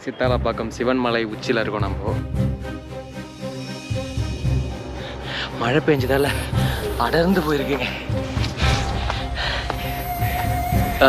சித்தாலப்பாக்கம் சிவன் மலை உச்சியில் இருக்கோம் நம்ம. மழை பெஞ்சதால அடர்ந்து போயிருக்குங்க.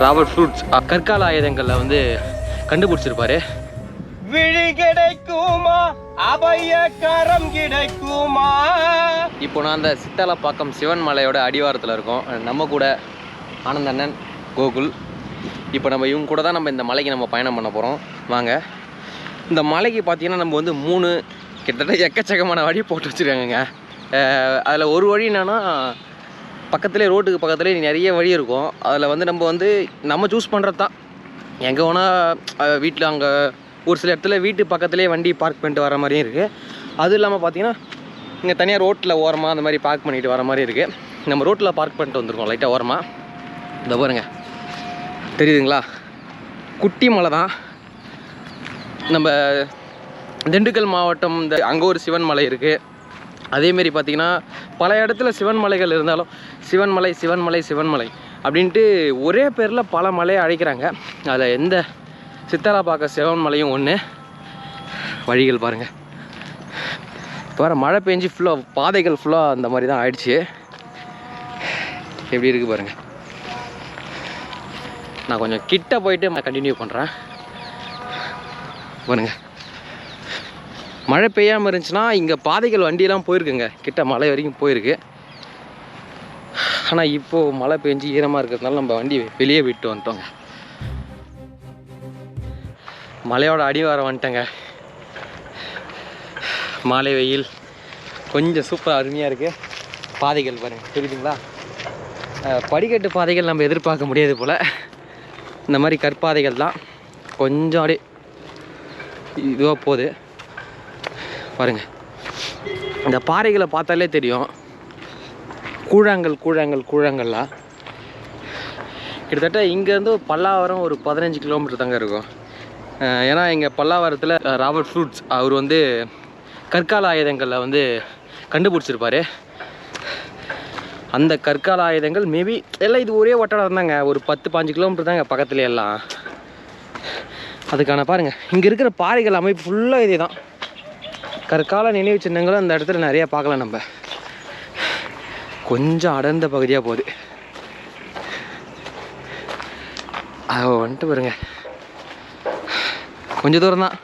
ராபர்ட் ஃப்ரூட்ஸ் கற்கால ஆயுதங்களில் வந்து கண்டுபிடிச்சிருப்பாரு. விழி கிடைக்குமா அபயக்கரம் கிடைக்குமா. இப்போ நான் அந்த சித்தாலப்பாக்கம் சிவன் மலையோட அடிவாரத்தில் இருக்கோம். நம்ம கூட ஆனந்தண்ணன், கோகுல். இப்போ நம்ம இவங்க கூட தான் நம்ம இந்த மலைக்கு நம்ம பயணம் பண்ண போகிறோம். வாங்க. இந்த மலைக்கு பார்த்தீங்கன்னா நம்ம வந்து 3 கிட்டத்தட்ட எக்கச்சக்கமான வழி போட்டு வச்சுருக்காங்கங்க. அதில் ஒரு வழி என்னென்னா பக்கத்துலேயே, ரோட்டுக்கு பக்கத்துலேயே நிறைய வழி இருக்கும். அதில் வந்து நம்ம சூஸ் பண்ணுறது தான். எங்கே வேணால் வீட்டில் அங்கே ஒரு சில இடத்துல வீட்டு பக்கத்துலேயே வண்டி பார்க் பண்ணிட்டு வர மாதிரியும் இருக்குது. அதுவும் இல்லாமல் பார்த்தீங்கன்னா இங்கே தனியாக ரோட்டில் ஓரமாக அந்த மாதிரி பார்க் பண்ணிட்டு வர மாதிரி இருக்குது. நம்ம ரோட்டில் பார்க் பண்ணிட்டு வந்திருக்கோம் லைட்டாக ஓரமாக. இந்த பாருங்க, தெரியுதுங்களா? குட்டி மலை தான். நம்ம திண்டுக்கல் மாவட்டம் அங்கே ஒரு சிவன் மலை இருக்குது. அதேமாரி பார்த்திங்கன்னா பல இடத்துல சிவன் மலைகள் இருந்தாலும் சிவன்மலை சிவன்மலை சிவன்மலை அப்படின்ட்டு ஒரே பேரில் பல மலையை அழைக்கிறாங்க. அதில் எந்த சித்தாலப்பாக்கம் சிவன் மலையும் ஒன்று. வழிகள் பாருங்கள். இப்போ வர மழை பெஞ்சு ஃபுல்லாக பாதைகள் ஃபுல்லாக அந்த மாதிரி தான் ஆயிடுச்சு. எப்படி இருக்குது பாருங்கள். நான் கொஞ்சம் கிட்ட போயிட்டு நான் கண்டினியூ பண்ணுறேன். பாருங்கள், மழை பெய்யாமல் இருந்துச்சுன்னா இங்கே பாதைகள் வண்டியெல்லாம் போயிருக்குங்க, கிட்ட மலை வரைக்கும் போயிருக்கு. ஆனால் இப்போது மழை பெஞ்சு ஈரமாக இருக்கிறதுனால நம்ம வண்டி வெளியே விட்டு வந்துட்டோங்க. மலையோட அடிவாரம் வந்துட்டேங்க. மாலை வெயில் கொஞ்சம் சூப்பராக அருமையாக இருக்குது. பாதைகள் பாருங்கள், தெரியுதுங்களா? படிக்கட்டு பாதைகள் நம்ம எதிர்பார்க்க முடியாது போல். இந்த மாதிரி கற்பாதைகள் தான் கொஞ்சம் அப்படியே இதுவாக போகுது பாருங்கள். இந்த பாறைகளை பார்த்தாலே தெரியும். கூழாங்கல்லாம் கிட்டத்தட்ட இங்கேருந்து பல்லாவரம் ஒரு 15 கிலோமீட்டர் தாங்க இருக்கும். ஏன்னா இங்கே பல்லாவரத்தில் ராபர்ட் ஃப்ரூட்ஸ் அவர் வந்து கற்கால ஆயுதங்களில் வந்து கண்டுபிடிச்சிருப்பார். அந்த கற்கால ஆயுதங்கள் மேபி எல்லாம் இது ஒரே ஒட்டடம் தாங்க, ஒரு 10-15 கிலோமீட்டர் தாங்க பக்கத்துல எல்லாம். அதுக்கான பாருங்கள், இங்கே இருக்கிற பாறைகள் அமைப்பு ஃபுல்லாக இதே தான். கற்கால நினைவு சின்னங்களும் அந்த இடத்துல நிறையா பார்க்கலாம். நம்ம கொஞ்சம் அடர்ந்த பகுதியாக போகுது. வந்துட்டு பாருங்க, கொஞ்சம் தூரம் தான்.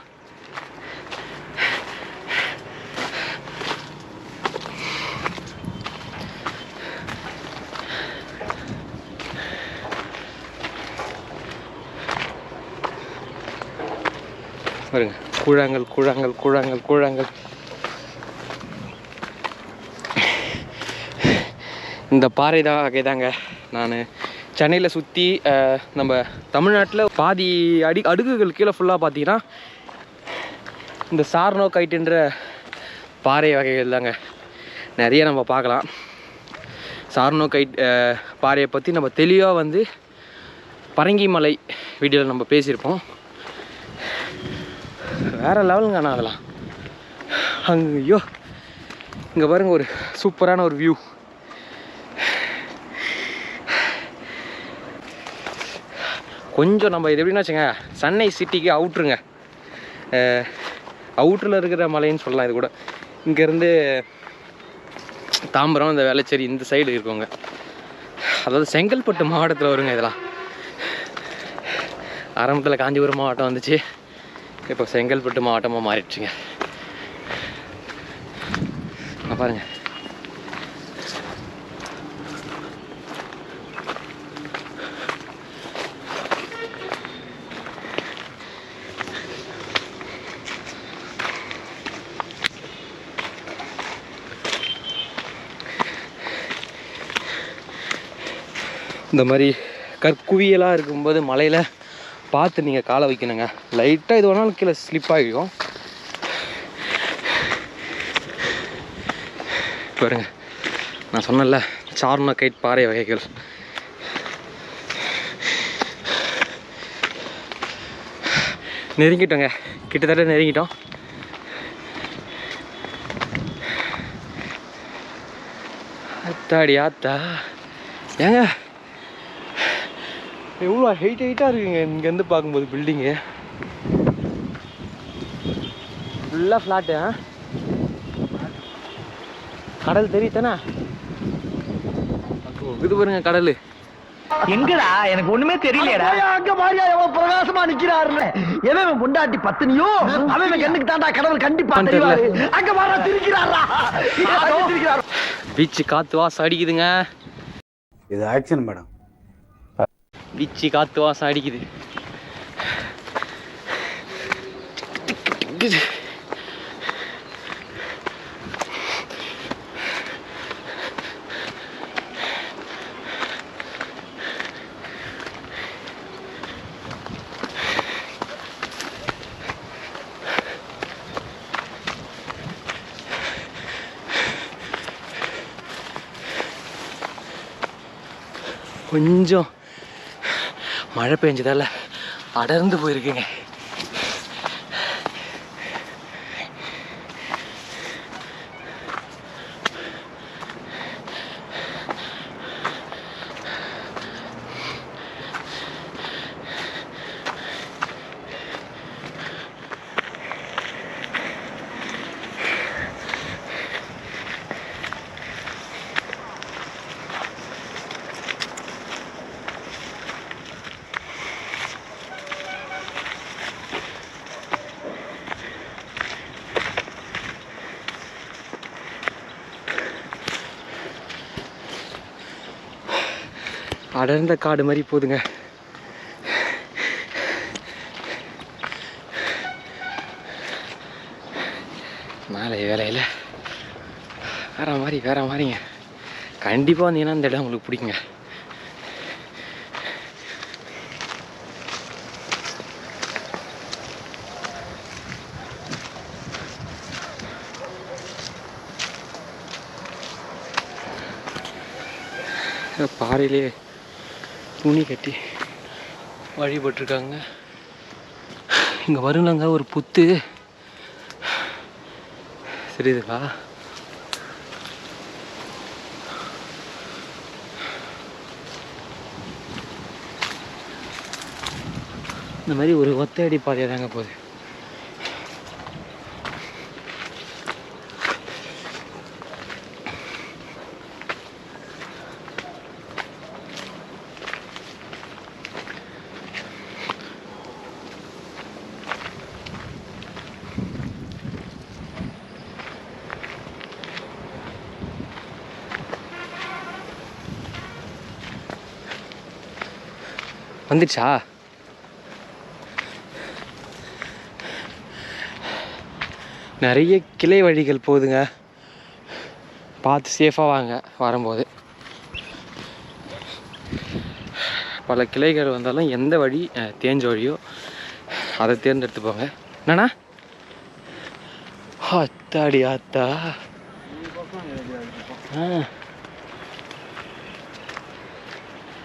பாருங்க, கூழாங்கல். இந்த பாறை தான் வகைதாங்க. நான் சென்னையில் சுற்றி நம்ம தமிழ்நாட்டில் பாதி அடுக்குகள் கீழே ஃபுல்லாக பார்த்தீங்கன்னா இந்த சார்னோகைட்டுன்ற பாறை வகைகள் தாங்க நிறைய நம்ம பார்க்கலாம். சார்னோகைட் பாறையை பற்றி நம்ம தெளிவாக வந்து பரங்கி மலை வீடியோவில் நம்ம பேசியிருப்போம். வேறு லெவலுங்க. ஆனால் அதெல்லாம் ஐயோ, இங்கே பாருங்கள், ஒரு சூப்பரான ஒரு வியூ. கொஞ்சம் நம்ம இது எப்படின்னா வச்சுங்க, சென்னை சிட்டிக்கு அவுட்ருங்க, அவுட்டரில் இருக்கிற மலைன்னு சொல்லலாம். இது கூட இங்கேருந்து தாம்பரம், இந்த வேளச்சேரி இந்த சைடு இருக்குங்க. அதாவது செங்கல்பட்டு மாவட்டத்தில் வருங்க இதெல்லாம். ஆரம்பத்தில் காஞ்சிபுரம் மாவட்டம் வந்துச்சு, இப்போ செங்கல்பட்டு மாவட்டமாக மாறிடுச்சுங்க. பாருங்க, இந்த மாதிரி கற்குவியலாக இருக்கும்போது மலையில் பார்த்து நீங்கள் காலை வைக்கணுங்க. லைட்டாக இது வேணாலும் கீழே ஸ்லிப் ஆகிடும். பாருங்க, நான் சொன்னேன்ல சார்னோகைட் பாறை வகைகள். நெருங்கிட்டோங்க, கிட்டத்தட்ட நெருங்கிட்டோம். அத்தாடி ஆத்தா, ஏங்க எவ்வளோ ஹைட்டாக இருக்குங்க இங்கேருந்து பார்க்கும்போது பில்டிங்கு. ஃபுல்லாக ஃப்ளாட்டு. கடல் தெரியுதானே? இது பாருங்க கடல். எங்கடா எனக்கு ஒண்ணுமே தெரியலடா. அங்க பாரியா எவ்வளவு பிரகாசமா நிக்கிறாருன்னு. எவன் பொண்டாட்டி பத்தினியோ அவன் கண்ணுக்கு தாண்டா கடவுள் கண்டிப்பா தெரிவாரு. அங்க பாரா திரிக்கிறாரா. பீச் காத்து வாசம் அடிக்குதுங்க. இது ஆக்ஷன் மேடம். பீச் காத்து வாசம் அடிக்குது. கொஞ்சம் மழை பெஞ்சதால அடர்ந்து போயிருக்குங்க. அடர்ந்த காடு மாதிரி போகுதுங்க. மேலே வேலையில் வேற மாதிரிங்க. கண்டிப்பாக வந்தீங்கன்னா இந்த இடம் உங்களுக்கு பிடிக்குங்க. பாறையிலே துணி கட்டி வழிபட்டிருக்காங்க. இங்கே வருங்களாங்க ஒரு புத்து தெரியுதுங்களா? இந்த மாதிரி ஒரு ஒத்தையடி பாதையாக தாங்க போகுது. வந்துடுச்சா? நிறைய கிளை வழிகள் போகுதுங்க. பார்த்து சேஃபாக வாங்க வரும்போது. பல கிளைகள் வந்தாலும் எந்த வழி தேஞ்ச வழியோ அதை தேர்ந்தெடுத்து போங்க. என்னண்ணா? அத்தாடி ஆத்தா.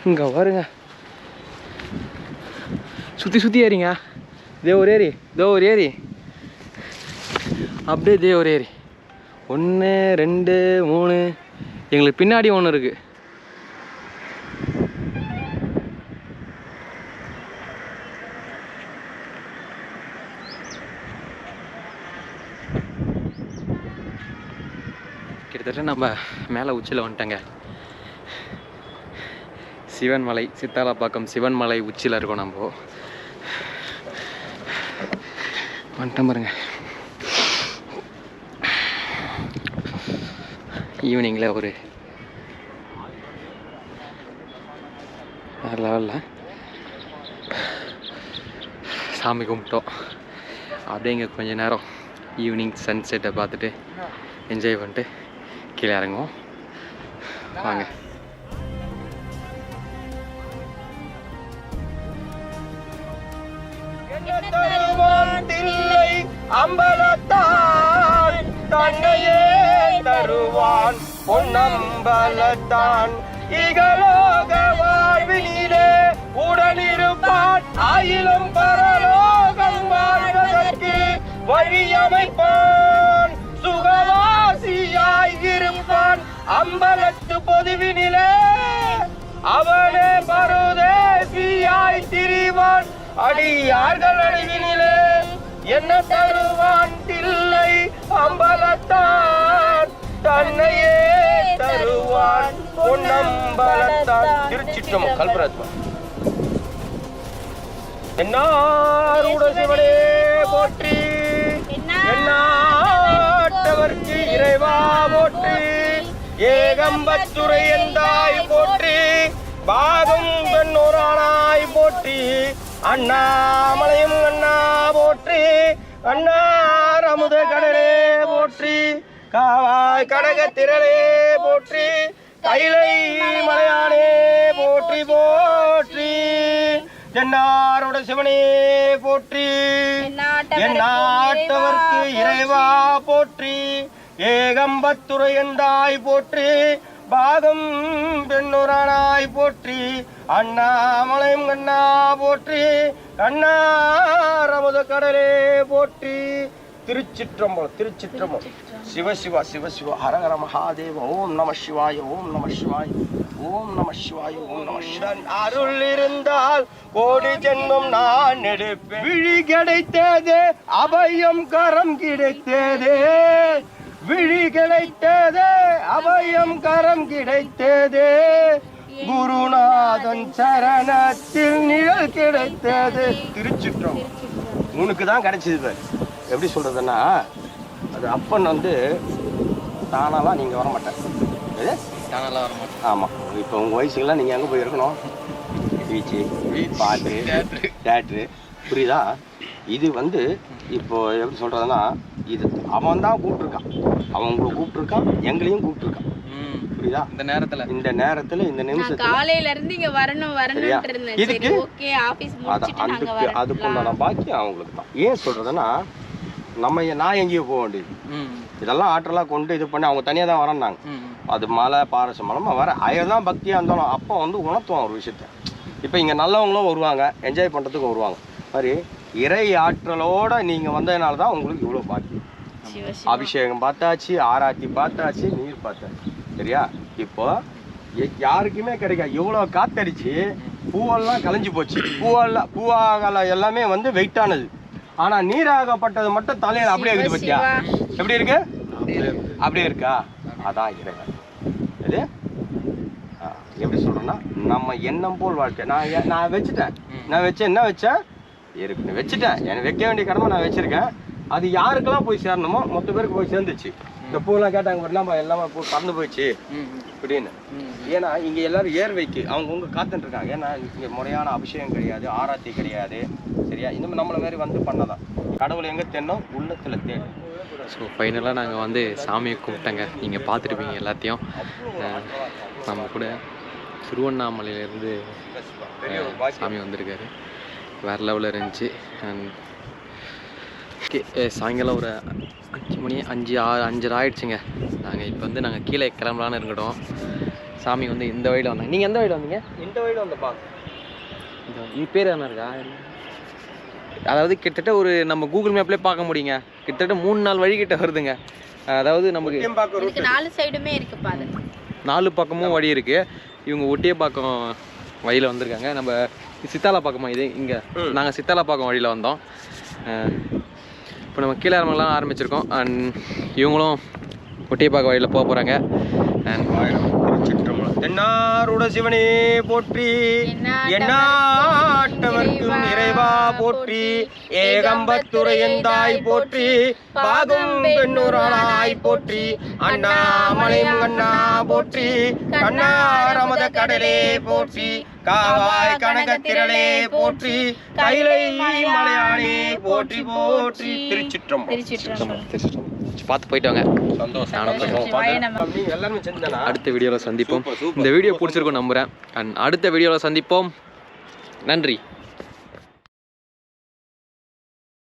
இங்கே வருங்க, சுற்றி ஏறிங்க. இதே ஒரு ஏரி, அப்படியே இதே ஒரு ஏரி. 1 2 3 எங்களுக்கு பின்னாடி ஒன்று இருக்குது. கிட்டத்தட்ட நம்ம மேலே உச்சியில் வந்துட்டோங்க. சிவன்மலை, சித்தாலப்பாக்கம் சிவன்மலை உச்சியில் இருக்கோம். நம்ம வந்துட்டோம் பாருங்க. ஈவினிங்கில் ஒரு வேறு லெவலில் சாமி கும்பிட்டோம். அப்படியே இங்கே கொஞ்சம் நேரம் ஈவினிங் சன்செட்டை பார்த்துட்டு என்ஜாய் பண்ணிட்டு கீழே இறங்குவோம். வாங்க. அம்பலத்தான் தன்னையே தருவான் பொன்னம்பலத்தான் இகலோக வாழ்வினிலே உடனிருப்பான் ஆயிலும் பரலோகம் வாழ்வதற்கு வழியமைப்பான் சுகவாசியாய் இருப்பான் அம்பலத்து பொதுவினிலே அவனே பருதேசியாய் திரிவான் அடியார்கள் அழிவினிலே என்ன தருவான் தில்லை திருச்சிற்றம்பலம் கல்பராத்மா என்னாரூட சிவனே போற்றி என்னாட்டவர்க்கு இறைவா போற்றி ஏகம்பத்துரை எந்தாய் போற்றி பாகம் பெண்ணோரானாய் போற்றி அண்ணாமலையும் அண்ணா போற்றி அண்ணார் அமுத கடலே போற்றி காவாய் கடக திரளே போற்றி கைலை மலையானே போற்றி போற்றி என்னாரோட சிவனே போற்றி என்னாட்டவர்க்கு இறைவா போற்றி ஏகம்பத்துரை எந்தாய் போற்றி பாகம் பெண்ணுரானாய் போற்றி அண்ணாமலையும் கண்ணா போற்றி அண்ணாரமுத கடலே போற்றி திருச்சிற்றம்பலம் திருச்சிற்றம்பலம் சிவசிவா சிவசிவா ஹரஹர மகாதேவ ஓம் நம சிவாய ஓம் நம சிவாய ஓம் நம சிவாய ஓம் நம சிவாய அருள் இருந்தால் கோடி ஜென்மம் நான் எடுப்பேன் விழி கிடைத்ததே அபயம் கரம் கிடைத்ததே விழி கிடைத்ததே அபயம் கரம் கிடைத்ததே குருநாதன் சரணத்தில் நிழல் கிடைத்தது திருச்சிற்றம்பலம் உனக்கு தான் கிடைச்சது எப்படி சொல்றதுன்னா அது அப்பன் வந்து தானாலாம் நீங்கள் வர மாட்டேன் எது தானாலாம் வர மாட்டேன் ஆமாம் இப்போ உங்கள் வயசுக்கெல்லாம் நீங்கள் எங்கே போய் இருக்கணும் பீச்சு பாட்டு தேட்ரு புரியுதா இது வந்து இப்போ எப்படி சொல்கிறதுன்னா இது அவன் தான் கூப்பிட்ருக்கான் அவன் உங்களை கூப்பிட்ருக்கான் எங்களையும் கூப்பிட்ருக்கான் புரியுதா இந்த நேரத்தில் இந்த நிமிஷத்துல காலையில இருந்து இங்க வரணும் வரணும் இதுக்கு ஓகே ஆபீஸ் முடிச்சிட்டு நாங்க வரணும் அதுக்குண்டான பாக்கியம் அவங்களுக்கு தான் ஏன் சொல்றதுன்னா நான் எங்கேயோ போக வேண்டியது இதெல்லாம் ஆற்றலாக கொண்டு இது பண்ணி அவங்க தனியாக தான் வரேன்னாங்க அது மலை பாரச மலமா வர ஆயிரம் பக்தியாக இருந்தாலும் அப்போ வந்து உணர்த்துவான் ஒரு விஷயத்த இப்போ இங்கே நல்லவங்களும் வருவாங்க என்ஜாய் பண்ணுறதுக்கு வருவாங்க மாதிரி இறை ஆற்றலோட நீங்கள் வந்ததுனால தான் உங்களுக்கு இவ்வளோ பாக்கியம் அபிஷேகம் பார்த்தாச்சு ஆராத்தி பார்த்தாச்சு நீர் பார்த்தாச்சு சரியா இப்போ யாருக்குமே கிடைக்காது இவ்வளோ காத்தடிச்சு பூவெல்லாம் கலைஞ்சு போச்சு பூவாகல எல்லாமே வந்து வெயிட்டானது ஆனா நீராகப்பட்டது மட்டும் தலையில அப்படியே இருக்குது பத்தியா எப்படி இருக்கு அப்படியே இருக்கா அதான் இறைவன் இது எப்படி சொல்றேன்னா நம்ம எண்ணம் போல் வாழ்க்கை நான் வச்சுட்டேன் என்ன வச்சேன் இருக்குன்னு வச்சுட்டேன் எனக்கு வைக்க வேண்டிய கடமை நான் வச்சிருக்கேன் அது யாருக்கெல்லாம் போய் சேரணுமோ மொத்த பேருக்கு போய் சேர்ந்துச்சு இந்த பூவெல்லாம் கேட்டாங்க நம்ம எல்லாமே பூ பறந்து போயிடுச்சு அப்படின்னு ஏன்னா இங்க எல்லாரும் ஏர்வைக்கு அவங்க காத்துட்டு இருக்காங்க ஏன்னா இங்க முறையான அபிஷேகம் கிடையாது ஆராத்தி கிடையாது சரியா இன்னும் நம்மள மாதிரி வந்து பண்ணதான் கடவுள் எங்க தேடணும் உள்ளத்துல தேடும் ஸோ ஃபைனலாக நாங்கள் வந்து சாமியை கும்பிட்டேங்க நீங்கள் பார்த்துருப்பீங்க எல்லாத்தையும் நம்ம கூட திருவண்ணாமலையிலேருந்து சாமி வந்திருக்காரு வேறு லெவலில் இருந்துச்சு அண்ட் ஓகே சாயங்காலம் ஒரு 5 மணி 5:30 ஆயிடுச்சுங்க நாங்கள் இப்போ வந்து நாங்கள் கீழே கிளம்பலான்னு இருக்கட்டும் சாமி வந்து இந்த வழியில் வந்தாங்க நீங்கள் எந்த வழியில் வந்தீங்க இந்த வழியில் வந்தப்பா இது பேர் என்ன இருக்கா அதாவது கிட்டத்தட்ட ஒரு நம்ம கூகுள் மேப்லேயே பார்க்க முடியுங்க கிட்டத்தட்ட 3-4 வழி கிட்ட வருதுங்க அதாவது நமக்கு 4 சைடுமே இருக்கு பாரு 4 பக்கமும் வழி இருக்குது இவங்க ஒட்டியப்பாக்கம் வழியில் வந்திருக்காங்க நம்ம சித்தாலப்பாக்கமா இது இங்கே நாங்கள் சித்தாலப்பாக்கம் வழியில் வந்தோம் இப்போ நம்ம கீழே இறங்கலாம் ஆரம்பிச்சிருக்கோம் அண்ட் இவங்களும் ஒட்டியப்பாக்கம் வழியில் போக போகிறாங்க தென்னாருட சிவனே போற்றி என்னாட்டவர்க்கும் இறைவா போற்றி ஏகம்பத்துரை எந்தாய் போற்றி பாகம் பெண்ணூரானாய் போற்றி அண்ணாமலையும் கண்ணா போற்றி கண்ணாரமத கடலே போற்றி காவாய் கனகத்திரளே போற்றி கைலை மலையானே போற்றி போற்றி திருச்சிற்றம்பலம் பார்த்து போயிட்டு வாங்க சந்தோஷம் எல்லாருமே செஞ்சனா அடுத்த வீடியோவில் சந்திப்போம் இந்த வீடியோ பிடிச்சிருக்கோம் நம்புகிறேன் அண்ட் அடுத்த வீடியோவில் சந்திப்போம் நன்றி